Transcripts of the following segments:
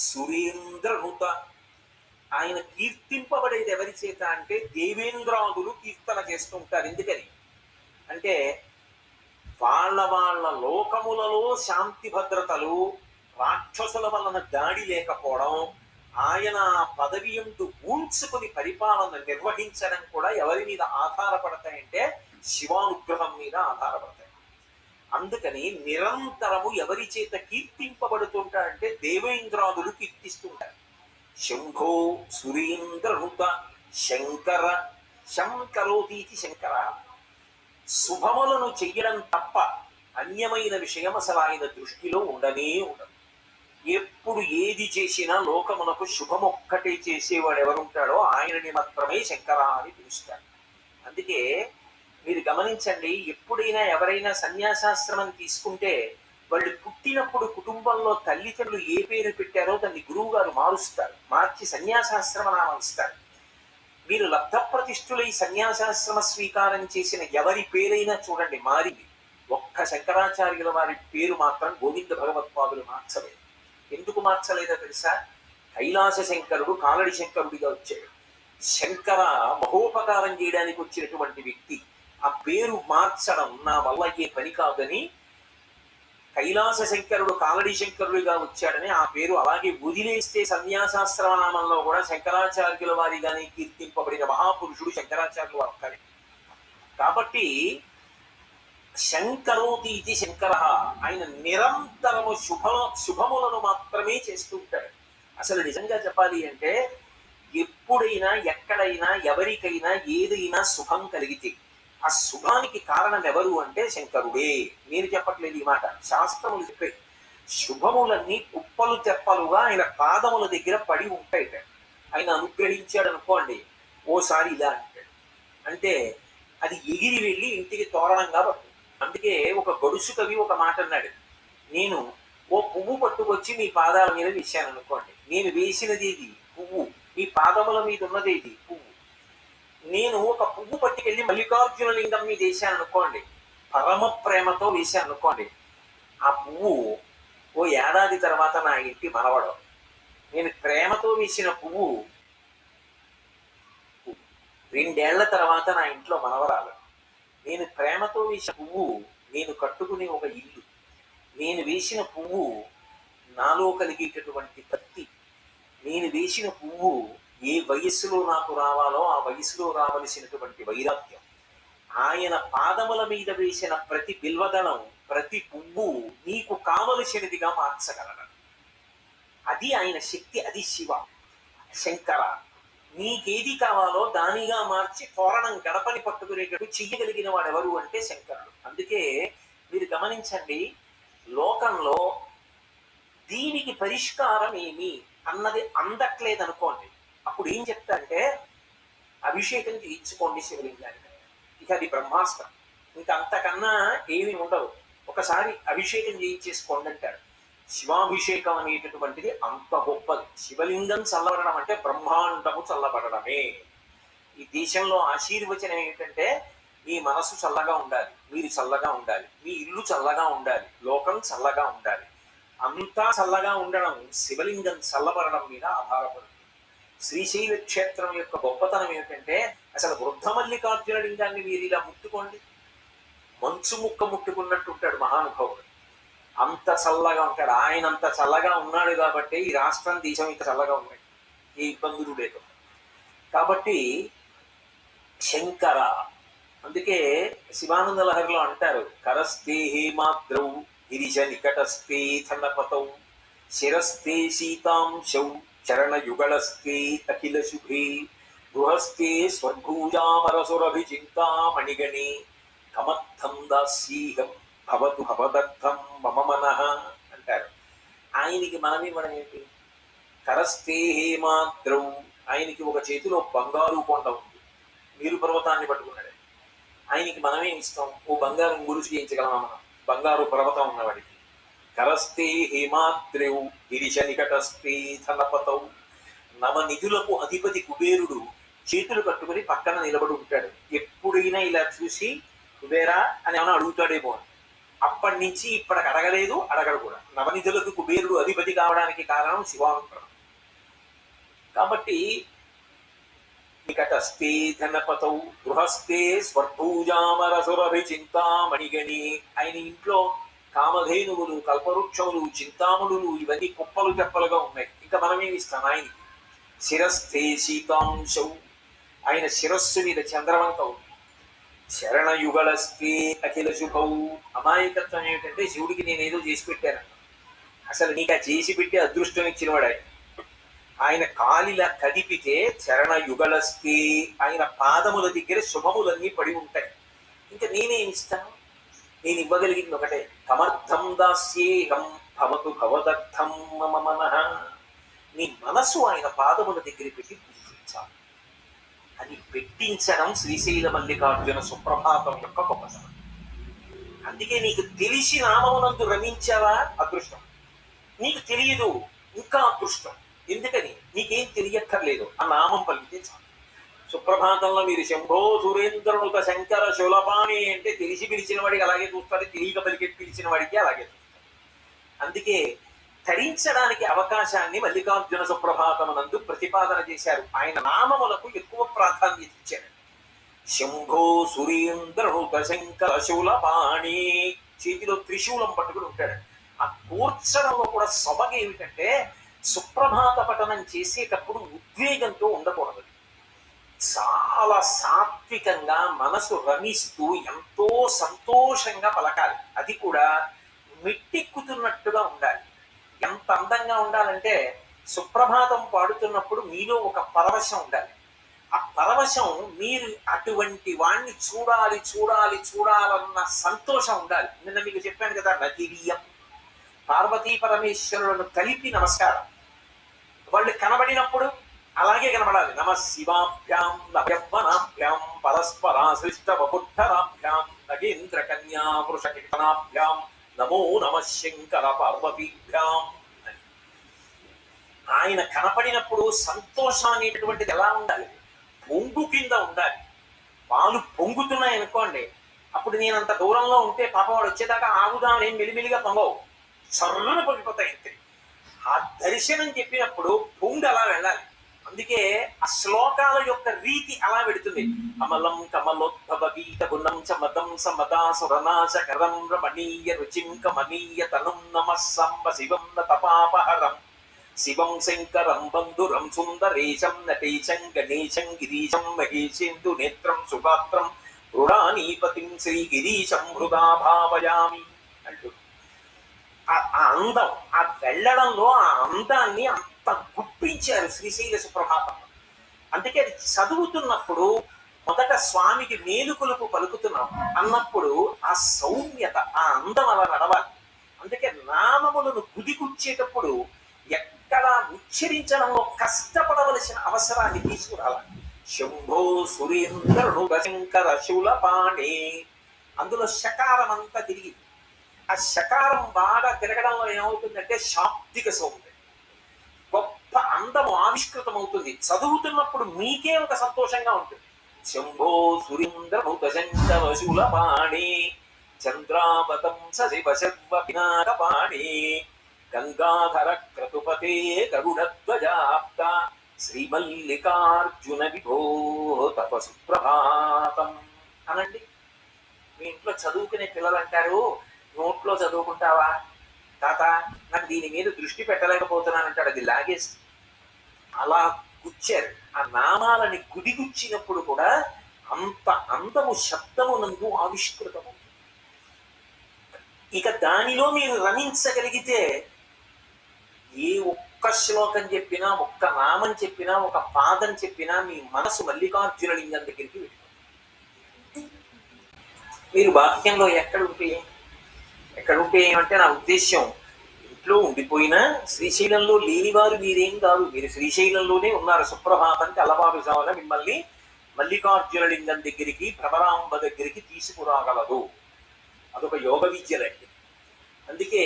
సురేంద్రనుత. ఆయన కీర్తింపబడేది ఎవరి చేత అంటే దేవేంద్రాదులు కీర్తన చేస్తుంటారు. ఎందుకని అంటే వాళ్ళ వాళ్ళ లోకములలో శాంతి భద్రతలు, రాక్షసుల వలన దాడి లేకపోవడం, ఆయన పదవి యందు ఊంచుకుని పరిపాలన నిర్వహించడం కూడా ఎవరి మీద ఆధారపడతాయంటే శివానుగ్రహం మీద ఆధారపడతాయి. అందుకని నిరంతరము ఎవరి చేత కీర్తింపబడుతుంటారంటే దేవేంద్రాదులు కీర్తిస్తుంటారు. శంభో సురేంద్రనుత శంకర శంకరోతీతి శంకర. శుభములను చెయ్యడం తప్ప అన్యమైన విషయం అసలు ఆయన దృష్టిలో ఉండనే ఉండదు. ఎప్పుడు ఏది చేసినా లోకమునకు శుభమొక్కటే చేసేవాడు ఎవరుంటాడో ఆయనని మాత్రమే శంకర అని పిలుస్తాడు. అందుకే మీరు గమనించండి, ఎప్పుడైనా ఎవరైనా సన్యాసాశ్రమం తీసుకుంటే వాళ్ళు పుట్టినప్పుడు కుటుంబంలో తల్లిదండ్రులు ఏ పేరు పెట్టారో దాన్ని గురువు గారు మారుస్తారు, మార్చి సన్యాసాశ్రమ నామం ఇస్తారు. మీరు లబ్ధప్రతిష్ఠులై సన్యాసాశ్రమ స్వీకారం చేసిన ఎవరి పేరైనా చూడండి మారింది. ఒక్క శంకరాచార్యుల వారి పేరు మాత్రం గోవింద భగవత్పాదులు మార్చలేదు. ఎందుకు మార్చలేదో తెలుసా? కైలాస శంకరుడు కాలడి శంకరుడిగా వచ్చాడు. శంకర మహోపకారం చేయడానికి వచ్చినటువంటి వ్యక్తి. ఆ పేరు మార్చడం నా వల్ల అయ్యే పని కాదని కైలాస శంకరుడు కాలడి శంకరుడిగా వచ్చాడని ఆ పేరు అలాగే వదిలేస్తే సన్యాసాశ్రమ నామంలో కూడా శంకరాచార్యుల వారిగానే కీర్తింపబడిన మహాపురుషుడు శంకరాచార్యులు వారు ఒక్కరే. కాబట్టి శంకరోతి ఇది శంకర. ఆయన నిరంతరము శుభములను మాత్రమే చేస్తుంటాడు. అసలు నిజంగా చెప్పాలి అంటే ఎప్పుడైనా ఎక్కడైనా ఎవరికైనా ఏదైనా శుభం కలిగితే ఆ శుభానికి కారణం ఎవరు అంటే శంకరుడే. నేను చెప్పట్లేదు ఈ మాట, శాస్త్రములు చెప్పే. శుభములన్నీ కుప్పలు తెప్పలుగా ఆయన పాదముల దగ్గర పడి ఉంటాయిట. ఆయన అనుగ్రహించాడు అనుకోండి, ఓసారి ఇలా అంటాడు అంటే అది ఎగిరి వెళ్ళి ఇంటికి తోరణంగా పడుతుంది. అందుకే ఒక గడుసు కవి ఒక మాట అన్నాడు, నేను ఓ పువ్వు పట్టుకొచ్చి మీ పాదాల మీద వేశాను అనుకోండి, నేను వేసినది ఇది పువ్వు, మీ పాదముల మీద ఉన్నది ఇది పువ్వు. నేను ఒక పువ్వు పట్టుకెళ్ళి మల్లికార్జున లింగం మీద వేశాను అనుకోండి, పరమ ప్రేమతో వేశాను అనుకోండి, ఆ పువ్వు ఓ ఏడాది తర్వాత నా ఇంటి మనవడం. నేను ప్రేమతో వేసిన పువ్వు 2 ఏళ్ల తర్వాత నా ఇంట్లో మనవరాలు. నేను ప్రేమతో వేసిన పువ్వు నేను కట్టుకునే ఒక ఇల్లు. నేను వేసిన పువ్వు నాలో కలిగేటటువంటి భక్తి. నేను వేసిన పువ్వు ఏ వయస్సులో నాకు రావాలో ఆ వయసులో రావలసినటువంటి వైరాగ్యం. ఆయన పాదముల మీద వేసిన ప్రతి బిల్వదళం, ప్రతి పువ్వు నీకు కావలసినదిగా మార్చగలడు. అది ఆయన శక్తి, అది శివ శంకర. నీకేది కావాలో దానిగా మార్చి తోరణం గడపని పట్టుకునేటట్టు చెయ్యగలిగిన వాడు ఎవరు అంటే శంకరుడు. అందుకే మీరు గమనించండి, లోకంలో దీనికి పరిష్కారం ఏమి అన్నది అందట్లేదనుకోండి, అప్పుడు ఏం చెప్తారంటే అభిషేకం చేయించుకోండి శివలింగానికి. ఇక అది బ్రహ్మాస్త్రం, ఇంకా అంతకన్నా ఏమి ఉండవు. ఒకసారి అభిషేకం చేయించేసుకోండి అంటారు. శివాభిషేకం అనేటటువంటిది అంత గొప్పది. శివలింగం చల్లబడడం అంటే బ్రహ్మాండము చల్లబడడమే. ఈ దేశంలో ఆశీర్వచనం ఏంటంటే మీ మనసు చల్లగా ఉండాలి, మీరు చల్లగా ఉండాలి, మీ ఇల్లు చల్లగా ఉండాలి, లోకం చల్లగా ఉండాలి. అంతా చల్లగా ఉండడం శివలింగం చల్లబడడం మీద ఆధారపడుతుంది. శ్రీశైల క్షేత్రం యొక్క గొప్పతనం ఏమిటంటే అసలు వృద్ధ మల్లికార్జున లింగాన్ని మీరు ఇలా ముట్టుకోండి, మంచు ముక్క ముట్టుకున్నట్టు ఉంటాడు మహానుభావుడు. అంత చల్లగా ఉంటాడు. ఆయన అంత చల్లగా ఉన్నాడు కాబట్టి ఈ రాష్ట్రం దేశం ఇంత చల్లగా ఉన్నాయి, ఏ ఇబ్బందులు లేదు. కాబట్టి శంకర. అందుకే శివానంద లహరిలో అంటారు, కరస్తే హేమాద్రౌ గిరిజ నికటస్థే ధనపతౌ శిరస్థే శీతాంశౌ చరణయుగళస్థే అఖిల శుభే గృహస్థే స్వర్గూజామరసురభిచింతామణిగణే కమర్థం దాస్యీహం భవతు భవదర్థం మమ మనః అంటారు. ఆయనకి మనమివ్వడం ఏంటి? కరస్థే హేమాద్రౌ. ఆయనకి ఒక చేతిలో బంగారు కొండ ఉంది, నీరు పర్వతాన్ని పట్టుకున్నాడు. ఆయనకి మనమేం ఇస్తాం? ఓ బంగారం గురుసు చేయించగలమా మనం బంగారు పర్వతం ఉన్నవాడికి? కరస్థే హేమాద్రౌ గిరిశ నికటస్థే ధనపతౌ. నవనిధులకు అధిపతి కుబేరుడు చేతులు కట్టుకుని పక్కన నిలబడి ఉంటాడు. ఎప్పుడైనా ఇలా చూసి కుబేరా అని ఏమైనా అడుగుతాడేమో అని. అప్పటి నుంచి ఇప్పటికి అడగలేదు, అడగడు కూడా. నవనిధులకు కుబేరుడు అధిపతి కావడానికి కారణం శివానుగ్రహం. కాబట్టి నికటస్థే ధనపతౌ గృహస్థే స్వర్భూజామరసురభిచింతామణిగణి. ఆయన ఇంట్లో కామధేనువులు, కల్పవృక్షములు, చింతామణులు ఇవన్నీ కుప్పలు తెప్పలుగా ఉన్నాయి. ఇంకా మనమేమిస్తాం ఆయనకి? శిరస్థే శీతాంశౌ, ఆయన శిరస్సు మీద చంద్రవంక ఉంది. శరణయుగళస్తే అఖిల శుభౌ. అమాయకత్వం ఏమిటంటే శివుడికి నేనేదో చేసి పెట్టాను, అసలు నీకు ఆ చేసి పెట్టి అదృష్టం ఇచ్చినవాడు ఆయన. ఆయన కాలిలా కదిపితే చరణయుగళస్తే, ఆయన పాదముల దగ్గర శుభములన్నీ పడి ఉంటాయి. ఇంకా నేనేమి ఇస్తాను? నేను ఇవ్వగలిగింది ఒకటే, కమర్థం దాస్యేహం భవతు భవదర్థం మమ మనః. నీ మనసు ఆయన పాదముల దగ్గర పెట్టి పూజించాలి. అది పెట్టించడం శ్రీశైల మల్లికార్జున సుప్రభాతం యొక్క గొప్పతనం. అందుకే నీకు తెలిసి నామమునందు రమించావా అదృష్టం, నీకు తెలియదు ఇంకా అదృష్టం. ఎందుకని? నీకేం తెలియక్కర్లేదు, ఆ నామం పలికితే చాలు. సుప్రభాతంలో మీరు శంభో సురేంద్రనుత శంకర శూలపాణి అంటే తెలిసి పిలిచిన వాడికి అలాగే చూస్తాడు, తెలియక పలికి పిలిచిన వాడికి అలాగే చూస్తాడు. అందుకే ధరించడానికి అవకాశాన్ని మల్లికార్జున సుప్రభాతమునందు ప్రతిపాదన చేశారు. ఆయన నామములకు ఎక్కువ ప్రాధాన్యత ఇచ్చారు. శంభో సురేంద్రనుత శంకర శూలపాణి, చేతిలో త్రిశూలం పట్టుకుని ఉంటాడు. ఆ కూర్చడంలో కూడా సొబగ ఏమిటంటే, సుప్రభాత పఠనం చేసేటప్పుడు ఉద్వేగంతో ఉండకూడదు. చాలా సాత్వికంగా మనసు రమిస్తూ ఎంతో సంతోషంగా పలకాలి. అది కూడా మెట్టెక్కుతున్నట్టుగా ఉండాలి. ఎంత అందంగా ఉండాలంటే, సుప్రభాతం పాడుతున్నప్పుడు మీలో ఒక పరవశం ఉండాలి. ఆ పరవశం మీరు అటువంటి వాణ్ణి చూడాలి చూడాలి చూడాలన్న సంతోషం ఉండాలి. నిన్న మీకు చెప్పాను కదా, నతిరియం పార్వతీ పరమేశ్వరులను కలిపి నమస్కారం. వాళ్ళు కనబడినప్పుడు అలాగే కనబడాలి. నమ శివాభ్యాం నవ్యవనాభ్యాం పరస్పరాశ్లిష్ట వపుద్ధరాభ్యాం నగేంద్ర కన్యా వృషకిటనాభ్యాం నమో నమ శంకర పార్వతీభ్యాం అని. ఆయన కనపడినప్పుడు సంతోషం అనేటటువంటిది ఎలా ఉండాలి? పొంగు కింద ఉండాలి. పాలు పొంగుతున్నాయి అనుకోండి, అప్పుడు నేను అంత దూరంలో ఉంటే పాపం వాడు వచ్చేదాకా ఆగుదాం ఏం మెలిమెలిగా పొంగవు, సర్రున పొంగిపోతాయి అంతే. ఆ దర్శనం చెప్పినప్పుడు పొంగు అలా వెళ్ళాలి. అందుకే ఆ శ్లోకాల యొక్క రీతి అలా పెడుతుంది. అమలం కమలోద్భవ గీత గుణం చమదం సమదాసురనాశకరం రమణీయ రుచిం కమనీయ తనుం నమ సంబ శివం తపాపహరం శివం శంకరం బంధురం సుందరేశం నటేశం గణేశం గిరీశం మహేశేందు నేత్రం సుగాత్రం మృడానీపతిం శ్రీగిరీశం హృదా భావయామి అంటూ ఆ అందం, ఆ వెళ్ళడంలో ఆ అందాన్ని అంత గుప్పించారు శ్రీశైల సుప్రభాతం. అందుకే అది చదువుతున్నప్పుడు మొదట స్వామికి మేలుకొలుపు పలుకుతున్నాం అన్నప్పుడు ఆ సౌమ్యత, ఆ అందం అలా నడవాలి. అందుకే నామములను గుదిగుచ్చేటప్పుడు ఎక్కడ ఉచ్చరించడంలో కష్టపడవలసిన అవసరాన్ని తీసుకురావాలి. శంభో సురేంద్రుడు శంకర శూలపాణి, అందులో శకారం అంతా తిరిగి ఆ శకారం బాగా తిరగడంలో ఏమవుతుందంటే శాబ్దిక సౌందర్యం, గొప్ప అందము ఆవిష్కృతం అవుతుంది. చదువుతున్నప్పుడు మీకే ఒక సంతోషంగా ఉంటుంది. శంభో సురేంద్రభూత శంకర శూలపాణి చంద్రావతం శివ శర్వ పినాకపాణి గంగాధర క్రతుపతే గరుడధ్వజాప్త శ్రీమల్లికార్జున విభో తప సుప్రభాతం అనండి. మీ ఇంట్లో చదువుకునే పిల్లలు అంటారు, నోట్లో చదువుకుంటావా తాత, నాకు దీని మీద దృష్టి పెట్టలేకపోతున్నానంటాడు. అది లాగేసి అలా గుచ్చారు. ఆ నామాలని గుడిగుచ్చినప్పుడు కూడా అంత అందము శబ్దమునందు ఆవిష్కృతము. ఇక దానిలో మీరు రమించగలిగితే ఏ ఒక్క శ్లోకం చెప్పినా, ఒక్క నామం చెప్పినా, ఒక పాదం చెప్పినా మీ మనసు మల్లికార్జున లింగం దగ్గరికి వెళ్ళిపోతుంది. మీరు బాహ్యంలో ఎక్కడుంటే ఏమంటే నా ఉద్దేశ్యం, ఇంట్లో ఉండిపోయినా శ్రీశైలంలో లేనివారు మీరేం కాదు, మీరు శ్రీశైలంలోనే ఉన్నారు. సుప్రభాతానికి అలవారుజామున మిమ్మల్ని మల్లికార్జున లింగం దగ్గరికి, భ్రమరాంబ దగ్గరికి తీసుకురాగలదు. అదొక యోగ విద్యలండి. అందుకే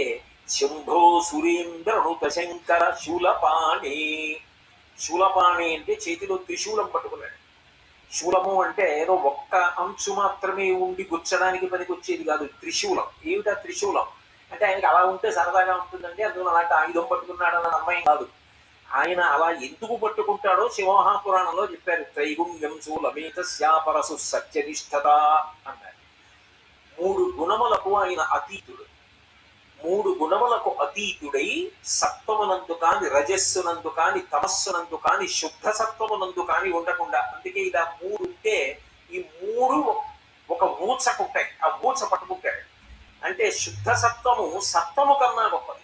శంభో సురేంద్రనుత శంకర శూలపాణి. శూలపాణి అంటే చేతిలో త్రిశూలం పట్టుకున్నాడు. శూలము అంటే ఏదో ఒక్క అంచు మాత్రమే ఉండి గుచ్చడానికి పనికొచ్చేది కాదు, త్రిశూలం. ఏమిటా త్రిశూలం అంటే ఆయనకి అలా ఉంటే సరదాగా ఉంటుందండి, అందులో అలాంటి ఆయుధం పట్టుకున్నాడన్న అమ్మాయి కాదు. ఆయన అలా ఎందుకు పట్టుకుంటాడో శివమహాపురాణంలో చెప్పారు. త్రైగుణ్యం శూలమేతస్యాపరసు సత్యనిష్టత అన్నారు. మూడు గుణములకు ఆయన అతీతుడు. మూడు గుణములకు అతీతుడై సత్వమునందు కాని, రజస్సునందు కాని, తమస్సునందు కాని, శుద్ధ సత్వమునందు కాని ఉండకుండా. అందుకే ఇలా మూడు ఉంటే ఈ మూడు ఒక ఊచకుంటాయి, ఆ ఊచ పట్టుకుంటాడు. అంటే శుద్ధ సత్వము సత్వము కన్నా గొప్పది.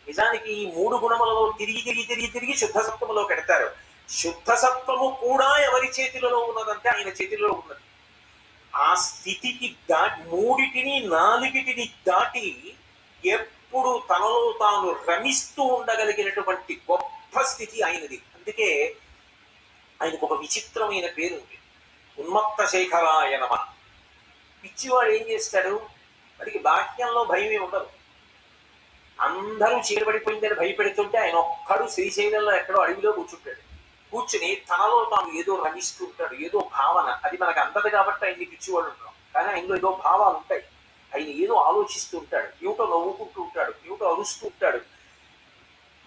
నిజానికి ఈ మూడు గుణములలో తిరిగి తిరిగి తిరిగి తిరిగి శుద్ధ సత్వములో పెడతారు. శుద్ధ సత్వము కూడా ఎవరి చేతిలో ఉన్నదంటే ఆయన చేతిలో ఉన్నది. ఆ స్థితికి దాటి మూడిటిని నాలుగిటిని దాటి ఎప్పుడు తనలో తాను రమిస్తూ ఉండగలిగినటువంటి గొప్ప స్థితి ఆయనది. అందుకే ఆయనకు ఒక విచిత్రమైన పేరు ఉంది, ఉన్మత్త శేఖరాయ నమః. పిచ్చివాడు ఏం చేస్తాడు, వాడికి బాహ్యంలో భయమే ఉండదు. అందరూ చీరబడిపోయిందని భయపెడుతుంటే ఆయన ఒక్కడు శ్రీశైలంలో ఎక్కడో అడవిలో కూర్చుంటాడు. కూర్చుని తనలో తాను ఏదో రమిస్తూ ఉంటాడు, ఏదో భావన. అది మనకు అందదు కాబట్టి ఆయన్ని పిచ్చివాడు ఉంటాం, కానీ ఆయనలో ఏదో భావాలు ఉంటాయి. ఆయన ఏదో ఆలోచిస్తూ ఉంటాడు, ఏమిటో నవ్వుకుంటూ ఉంటాడు, ఏమిటో అరుస్తూ ఉంటాడు.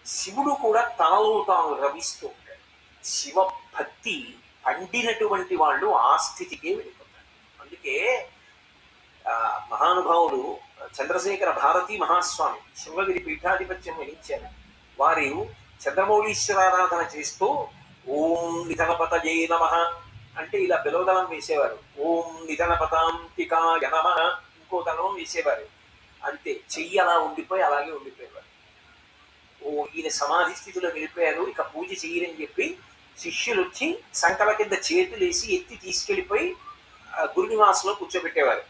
శివుడు కూడా తనలో తాను రమిస్తూ ఉంటాడు. శివ భక్తి పండినటువంటి వాళ్ళు ఆ స్థితికే వెళ్ళిపోతారు. అందుకే మహానుభావుడు చంద్రశేఖర భారతీ మహాస్వామి శృంగగిరి పీఠాధిపత్యం వహించారు. వారు చంద్రమౌళీశ్వరారాధన చేస్తూ ఓం నిధనపతయే నమః అంటే ఇలా బిలవదళం వేసేవారు. ఓం నిధనపతాంతికాయ నమః ఇంకో దళం వేసేవారు. అంతే, చెయ్యి అలా ఉండిపోయి అలాగే ఉండిపోయేవారు. ఓ ఈయన సమాధి స్థితిలో వెళ్ళిపోయారు, ఇక పూజ చెయ్యరని చెప్పి శిష్యులు వచ్చి సంకల కింద చేతులు వేసి ఎత్తి తీసుకెళ్ళిపోయి గురునివాసంలో కూర్చోబెట్టేవారు.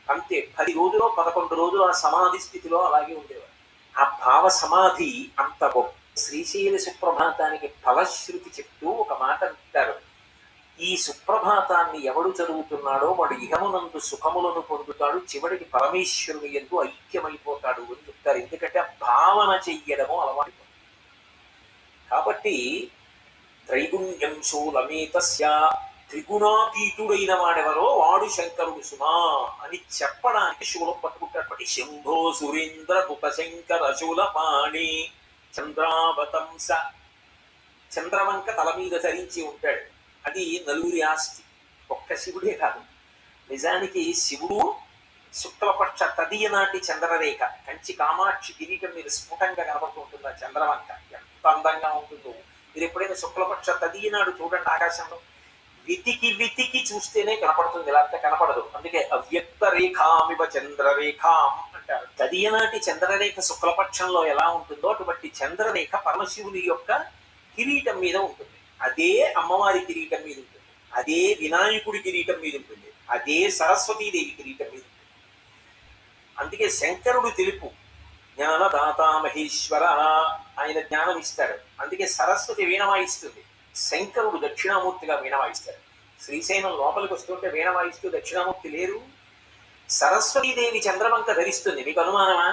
అంతే, 10 రోజులు 11 రోజులు ఆ సమాధి స్థితిలో అలాగే ఉండేవారు. ఆ భావ సమాధి అంత గొప్ప. శ్రీశైల సుప్రభాతానికి ఫలశ్రుతి చెప్తూ ఒక మాట అంటారు, ఈ సుప్రభాతాన్ని ఎవడు చదువుతున్నాడో వాడు ఇహమునందు సుఖములను పొందుతాడు, చివరికి పరమేశ్వరుని యందు ఐక్యమైపోతాడు అని చెప్తారు. ఎందుకంటే ఆ భావన చెయ్యడము అలవాటు. కాబట్టి త్రైగుణ్యం శూలమేతస్య, త్రిగుణాతీతుడైన వాడెవరో వాడు శంకరుడు సుమా అని చెప్పడానికి శూలం పట్టుకుంటాడు. శంభో సురేంద్ర కుత శంకర శూలపాణి చంద్రావతంస. చంద్రవంక తల మీద ధరించి ఉంటాడు. అది నలుగురి ఆస్తి, ఒక్క శివుడే కాదు. నిజానికి శివుడు శుక్లపక్ష తదియ నాటి చంద్రరేఖ, కంచి కామాక్షి కిరీటం మీద స్ఫుటంగా కనబడుతూ ఉంటుంది ఆ చంద్రవంక. ఎంత అందంగా ఉంటుందో. మీరు ఎప్పుడైనా శుక్లపక్ష తదియ నాడు చూడండి ఆకాశంలో, వెతికి వెతికి చూస్తేనే కనపడుతుంది, లేకపోతే కనపడదు. అందుకే అవ్యక్త రేఖామివ చంద్రరేఖాం అంటారు. తదియనాటి చంద్రరేఖ శుక్లపక్షంలో ఎలా ఉంటుందో అటువంటి చంద్రరేఖ పరమశివుని యొక్క కిరీటం మీద ఉంటుంది. అదే అమ్మవారి కిరీటం మీద ఉంటుంది, అదే వినాయకుడి కిరీటం మీద ఉంటుంది, అదే సరస్వతీదేవి కిరీటం మీద ఉంటుంది. అందుకే శంకరుడు తెలుపు, జ్ఞానదాత మహేశ్వర, ఆయన జ్ఞానం ఇస్తాడు. అందుకే సరస్వతి వీణ వాయిస్తుంది, శంకరుడు దక్షిణామూర్తిగా వీణ వాయిస్తాడు. శ్రీశైలం లోపలికి వస్తుంటే వీణ వాయిస్తూ దక్షిణామూర్తి లేరు. సరస్వతీదేవి చంద్రవంక ధరిస్తుంది. మీకు అనుమానమా?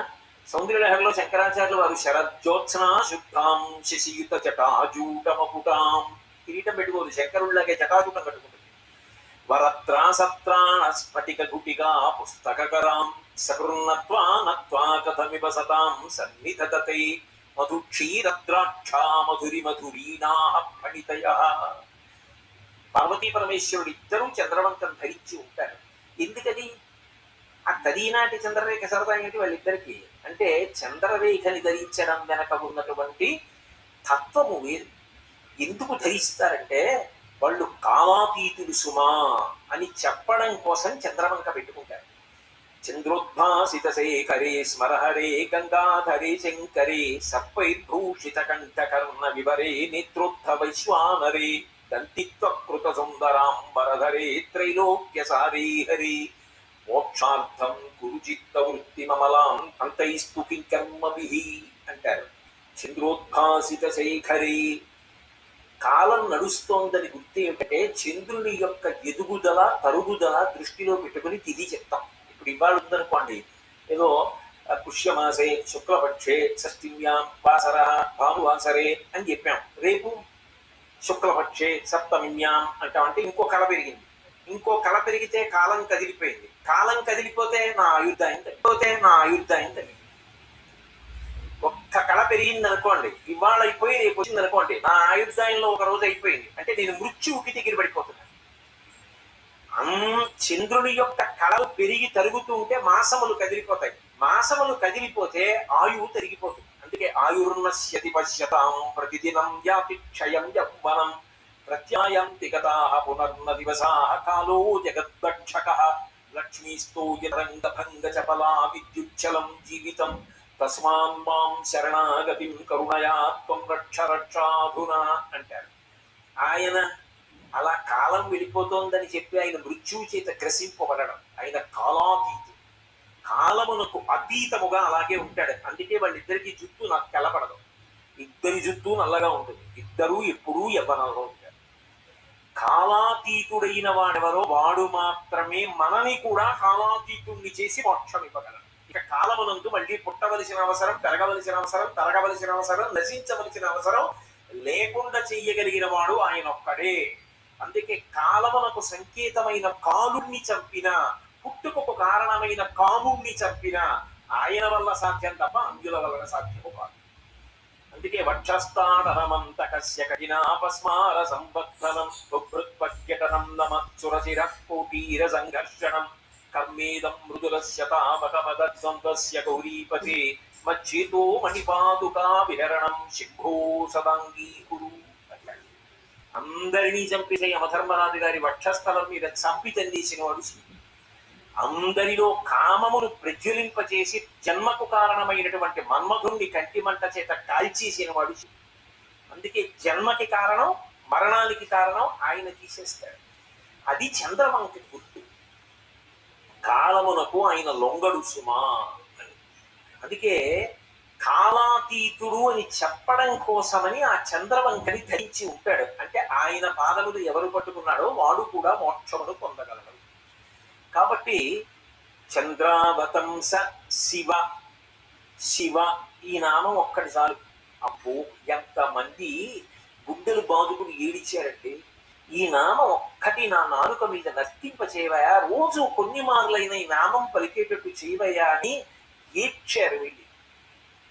సౌందర్యలహరిలో శంకరాచార్యులు వారు శరజ్యోత్సన శుద్ధాం శశియుత జటాజూటమపుటాం, కిరీటం పెట్టుకోదు, శంకరుళ్ళకే జటాజూటం కట్టుకుంటుంది. వరత్రాసత్రాణ స్ఫటిక గుటిగా పుస్తకరాం సకృన్నత్వా నత్వా కథమివ సతాం సన్నిధతతే మధుక్షీరద్రాక్షా మధురి మధురీనా ఫణితయ. పార్వతీ పరమేశ్వరుడు ఇద్దరూ చంద్రవంకం ధరించి ఉంటారు. ఎందుకది? ఆ తదీనాటి చంద్రరేఖ సరదా ఏంటి వాళ్ళిద్దరికి అంటే, చంద్రరేఖని ధరించడం వెనక ఉన్నటువంటి తత్వము వేరు. ఎందుకు ధరిస్తారంటే వాళ్ళు కాలాతీతులు సుమా అని చెప్పడం కోసం చంద్రవంక పెట్టుకుంటారు. చంద్రోద్భాసిత శేఖరే స్మరహరే గంగాధరే శంకరే సర్వైర్భూషిత కంఠకర్ణ వివరే నేత్రోత్థ వైశ్వానరే దంతిత్వకృత సుందరాంబరధరే త్రైలోక్య సారే హరే మోక్షార్థం కురుచిత్త వృత్తి మమలాం అంతైస్తు కింకర్మభిః అంటారు. చంద్రోద్భాసిత శేఖరే, కాలం నడుస్తోందని గుర్తు ఏమిటంటే చంద్రుని యొక్క ఎదుగుదల తరుగుదల దృష్టిలో పెట్టుకుని తిది చెప్తాం. ఇప్పుడు ఇవాళ ఉందనుకోండి, ఏదో పుష్యమాసే శుక్లపక్షే షష్ఠివ్యాం వాసర భానువాసరే అని చెప్పాం. రేపు శుక్లపక్షే సప్తమిన్యాం అంటామంటే ఇంకో కళ పెరిగింది. ఇంకో కళ పెరిగితే కాలం కదిలిపోయింది. కాలం కదిలిపోతే నా ఆయుర్దాయం తగ్గింది. ఒక్క కళ పెరిగింది అనుకోండి, ఇవాళ అయిపోయి రేపు వచ్చింది అనుకోండి, నా ఆయుర్దాయంలో ఒక రోజు అయిపోయింది అంటే నేను మృత్యువుకి దగ్గర పడిపోతున్నాను. చంద్రుని యొక్క కళలు పెరిగి తరుగుతూ ఉంటే మాసములు కదిలిపోతాయి. మాసములు కదిలిపోతే ఆయువు తరిగిపోతుంది. అందుకే ఆయుర్నశ్యతి పశ్యతాం ప్రతిదినం యాతి క్షయం యవ్వనం ప్రత్యాయంతి గతాః పునర్న దివసాః కాలో జగద్దక్షకః లక్ష్మీస్తో రంగభంగ చపలా విద్యుచ్చలం జీవితం తస్మాన్ మాం శరణాగతిం కరుణయా త్వం రక్ష రక్షాధునా అంటారు. ఆయన అలా కాలం వెళ్ళిపోతోందని చెప్పి ఆయన మృత్యువు చేత గ్రసింపబడడం. ఆయన కాలాతీతుడు, కాలమునకు అతీతముగా అలాగే ఉంటాడు. అందుకే వాళ్ళిద్దరికీ జుట్టు నాకు తెల్లపడదు. ఇద్దరి జుట్టు నల్లగా ఉంటుంది. ఇద్దరూ ఎప్పుడూ యవ్వనంలో ఉంటారు. కాలాతీతుడైన వాడెవరో వాడు మాత్రమే మనని కూడా కాలాతీతుణ్ణి చేసి మోక్షం ఇవ్వగలడు. ఇక కాలమునందు మళ్ళీ పుట్టవలసిన అవసరం, పెరగవలసిన అవసరం, తరగవలసిన అవసరం, నశించవలసిన అవసరం లేకుండా చెయ్యగలిగిన వాడు ఆయన ఒక్కడే. అందుకే కాలమునకు సంకేతమైన కాలుణ్ణి చంపిన, పుట్టుకకు కారణమైన కాముణ్ణి చంపిన ఆయన వల్ల సాధ్యం తప్ప అంజుల వలన సాధ్యము కాదు. అందుకే వక్షస్థానమంత కస్య కఠినాపస్మార సంవత్సరం ఉభృత్పర్యటనం నమత్సురశిర కోటీర సంఘర్షణం కర్మేదం మృదులస్య తామకమద్వంద్వస్య గౌరీపతే మచ్చేతో మణిపాదుకా విహరణం శింభో సదాంగీ కురు. అందరినీ చంపేసే యమధర్మరాజు గారి వక్షస్థలం మీద చంపి చెందేసిన వాడు శివుడు. అందరిలో కామమును ప్రజ్వలింపచేసి జన్మకు కారణమైనటువంటి మన్మధుణ్ణి కంటి మంట చేత కాల్చేసిన వాడు శివుడు. అందుకే జన్మకి కారణం, మరణానికి కారణం ఆయన తీసేస్తాడు. అది చంద్రవంకటి గుర్తు. కాలమునకు ఆయన లొంగడు సుమా. అందుకే కాలాతీతుడు అని చెప్పడం కోసమని ఆ చంద్రవంకని ధరించి ఉంటాడు. అంటే ఆయన పాదములు ఎవరు పట్టుకున్నాడో వాడు కూడా మోక్షమును పొందగలడు. కాబట్టి చంద్రావతంస శివ, శివ ఈ నామం ఒక్కటి చాలు. అప్పు ఎంతమంది గుండెలు బాదుకుని ఏడిచారంటే, ఈ నామం ఒక్కటి నా నాలుక మీద నర్తింప చేయవయా, రోజు కొన్ని మార్లైన ఈ నామం పలికేటట్టు చేయవయా అని ఏడ్చారు. వెళ్ళి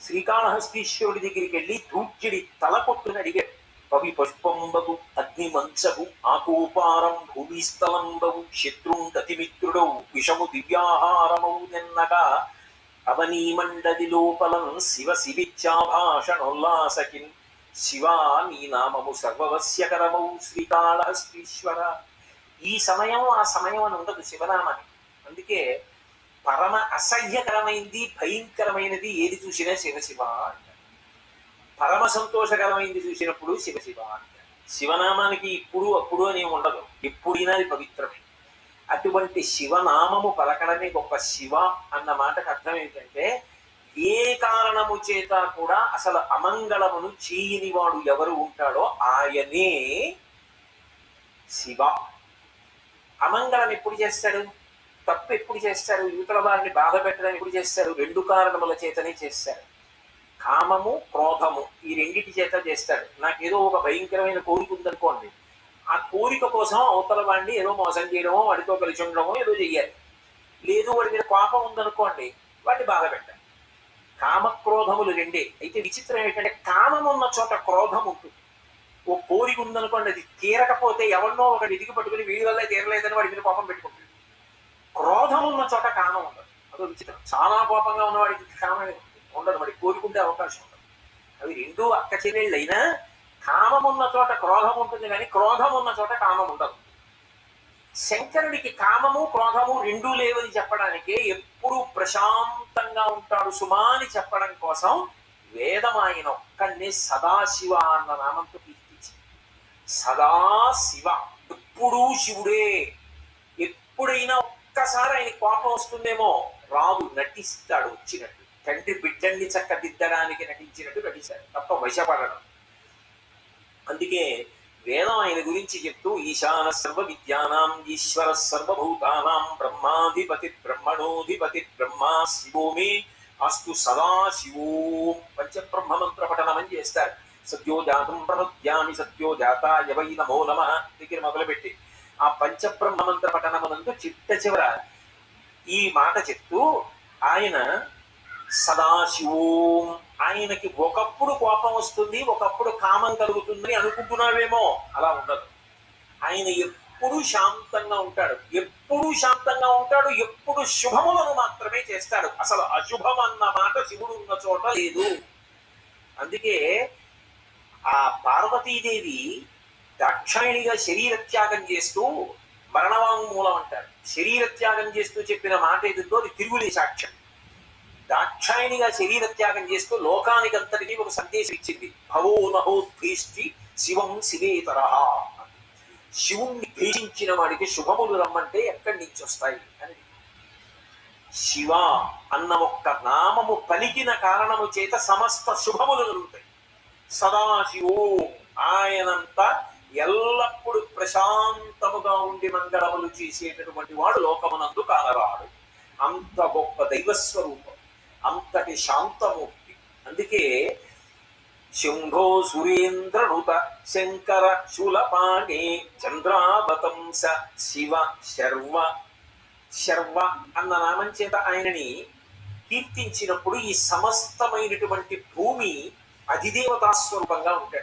శ్రీకాళహస్తీశ్వరుడి దగ్గరికి వెళ్ళి దూర్జడి తల కొట్టుని అడిగాడు. కవి పుష్పంబగు అగ్ని మంచగు ఆకోపారం భూమిస్థలంబగు శత్రుండతిమిత్రుడవు విషము దివ్యాహారమవు నిన్నగా అవనీ మండది లోపలం శివ శివిచ్చాభాషణోల్లాసకిన్ శివా నీ నామము సర్వవస్యకరమౌ శ్రీకాళహస్తీశ్వర. ఈ సమయం ఆ సమయం అని ఉండదు శివనామాన్ని. అందుకే పరమ అసహ్యకరమైంది, భయంకరమైనది ఏది చూసినా శివశివ అంటారు. పరమ సంతోషకరమైంది చూసినప్పుడు శివశివ అంటారు. శివనామానికి ఇప్పుడు అప్పుడు అని ఉండదు, ఎప్పుడైనా అది పవిత్రమే. అటువంటి శివనామము పలకడమే గొప్ప. శివ అన్న మాటకు అర్థం ఏంటంటే, ఏ కారణము చేత కూడా అసలు అమంగళమును చేయని వాడు ఎవరు ఉంటాడో ఆయనే శివ. అమంగళం ఎప్పుడు చేస్తాడు? తప్పు ఎప్పుడు చేస్తారు? యువతల వారిని బాధ పెట్టడం ఎప్పుడు చేస్తారు? రెండు కారణముల చేతనే చేస్తారు. కామము, క్రోధము, ఈ రెండింటి చేత చేస్తాడు. నాకేదో ఒక భయంకరమైన కోరిక ఉందనుకోండి, ఆ కోరిక కోసం అవతల వాడిని ఏదో మోసం చేయడమో, వాడితో కలిసి ఉండడమో ఏదో చెయ్యాలి. లేదు వాడి మీద కోపం ఉందనుకోండి, వాడిని బాధ పెట్టాలి. కామక్రోధములు రెండే. అయితే విచిత్రం ఏంటంటే, కామం ఉన్న చోట క్రోధం ఉంటుంది. ఓ కోరిక ఉందనుకోండి, అది తీరకపోతే ఎవరినో ఒకటి ఎదిగి పట్టుకుని వీడి వల్ల తీరలేదని వాడి మీద కోపం పెట్టుకుంటాడు. క్రోధం ఉన్న చోట కామం ఉండదు. అదో విచిత్రం. చాలా కోపంగా ఉన్నవాడికి కామం ఉండదు, వాడికి కోరుకుంటే అవకాశం ఉండదు. అవి రెండూ అక్క చెల్లెళ్ళైనా కామం ఉన్న చోట క్రోధం ఉంటుంది, కానీ క్రోధం ఉన్న చోట కామం ఉండదు. శంకరుడికి కామము క్రోధము రెండూ లేవని చెప్పడానికే ఎప్పుడూ ప్రశాంతంగా ఉంటాడు సుమా అని చెప్పడం కోసం వేదం ఆయన ఒక్కడినే సదాశివ అన్న నామంతో కీర్తించింది. సదాశివ, ఎప్పుడూ శివుడే. ఎప్పుడైనా ఒక్కసారి ఆయన కోపం వస్తుందేమో, రాదు, నటిస్తాడు వచ్చినట్టు. తండ్రి బిడ్డల్ని చక్కదిద్దడానికి నటించినట్టు నటిస్తాడు తప్ప వశపడడం. అందుకే వేదం ఆయన గురించి చెప్తూ ఈశాన సర్వ విద్యానాం ఈశ్వర సర్వభూతానాం బ్రహ్మాధిపతి బ్రహ్మణోధిపతి బ్రహ్మా శివో మే అస్తు సదా శివో పంచబ్రహ్మ మంత్ర పఠనం అని చేస్తారు. సత్యోజాతం ప్రణుద్యామి సత్యోజాతాయ వై నమో నమః దగ్గర మొదలుపెట్టి ఆ పంచబ్రహ్మ మంత్ర పఠనమునందు చిట్ట చివర ఈ మాట చెప్తూ ఆయన సదాశివోం, ఆయనకి ఒకప్పుడు కోపం వస్తుంది, ఒకప్పుడు కామం కలుగుతుందని అనుకుంటున్నావేమో, అలా ఉండదు. ఆయన ఎప్పుడు శాంతంగా ఉంటాడు, ఎప్పుడు శాంతంగా ఉంటాడు, ఎప్పుడు శుభములను మాత్రమే చేస్తాడు. అసలు అశుభం అన్న మాట శివుడు ఉన్న చోట లేదు. అందుకే ఆ పార్వతీదేవి దాక్షాయణిగా శరీర త్యాగం చేస్తూ మరణవాంగ్మూలం అంటారు. శరీర త్యాగం చేస్తూ చెప్పిన మాట ఏదిందో అది తిరుగులే సాక్ష్యం. దాక్షాయణిగా శరీర త్యాగం చేస్తూ లోకానికంతటికీ ఒక సందేశం ఇచ్చింది. భవో నహోద్భీష్టి శివం శివేతర. శివుణ్ణి భేషించిన వాడికి శుభములు రమ్మంటే ఎక్కడి నుంచి వస్తాయి అని. శివ అన్న ఒక్క నామము పలికిన కారణము చేత సమస్త శుభములు కలుగుతాయి. సదాశివో, ఆయనంతా ఎల్లప్పుడూ ప్రశాంతముగా ఉండి మంగళములు చేసేటటువంటి వాడు లోకమునందు కానరాడు. అంత గొప్ప దైవస్వరూపం, అంతటి శాంతమూర్తి. అందుకే శంభో సురేంద్రనుత శంకర శూలపాణి చంద్రావతంస శివ శర్వ. శర్వ అన్న నామం చేత ఆయనని కీర్తించినప్పుడు ఈ సమస్తమైనటువంటి భూమి అధిదేవతా స్వరూపంగా ఉంటాడు.